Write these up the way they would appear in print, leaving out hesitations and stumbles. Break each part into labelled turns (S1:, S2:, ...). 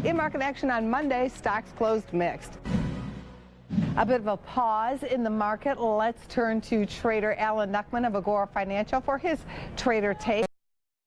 S1: In market action on Monday, stocks closed mixed. A bit of a pause in the market. Let's turn to trader Alan Nuckman of Agora Financial for his trader take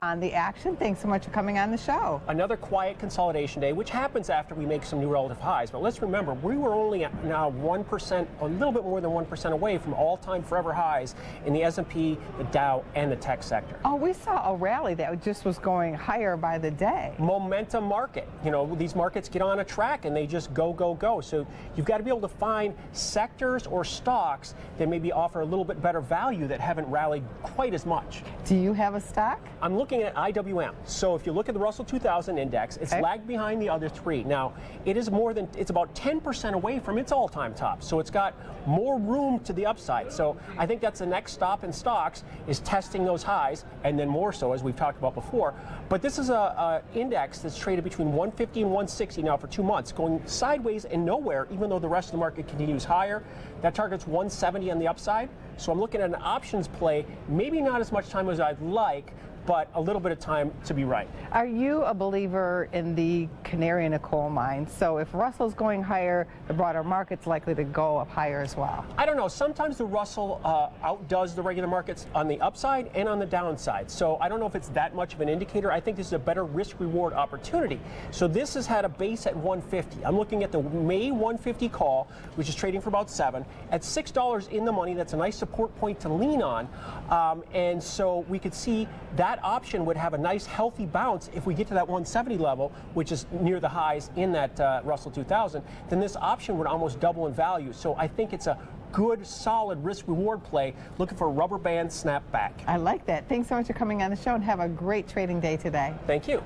S1: on the action. Thanks so much for coming on the show.
S2: Another quiet consolidation day, which happens after we make some new relative highs. But let's remember, we were only at now 1%, a little bit more than 1% away from all-time forever highs in the S&P, the Dow, and the tech sector.
S1: Oh, we saw a rally that just was going higher by the day.
S2: Momentum market. You know, these markets get on a track and they just go, go, go. So you've got to be able to find sectors or stocks that maybe offer a little bit better value that haven't rallied quite as much.
S1: Do you have a stock?
S2: I'm looking at IWM. So if you look at the Russell 2000 index, it's lagged behind the other three. Now, it's about 10% away from its all-time top. So it's got more room to the upside. So I think that's the next stop in stocks, is testing those highs, and then more so, as we've talked about before. But this is a index that's traded between 150 and 160 now for 2 months, going sideways and nowhere, even though the rest of the market continues higher. That target's 170 on the upside. So I'm looking at an options play, maybe not as much time as I'd like, but a little bit of time to be right.
S1: Are you a believer in the canary in a coal mine? So if Russell's going higher, the broader market's likely to go up higher as well.
S2: I don't know. Sometimes the Russell outdoes the regular markets on the upside and on the downside. So I don't know if it's that much of an indicator. I think this is a better risk-reward opportunity. So this has had a base at 150. I'm looking at the May 150 call, which is trading for about 7 at $6 in the money. That's a nice support point to lean on. And so we could see that option would have a nice healthy bounce if we get to that 170 level, which is near the highs in that Russell 2000. Then this option would almost double in value. So I think it's a good, solid risk-reward play, looking for a rubber band snap back.
S1: I like that. Thanks so much for coming on the show, and have a great trading day today.
S2: Thank you.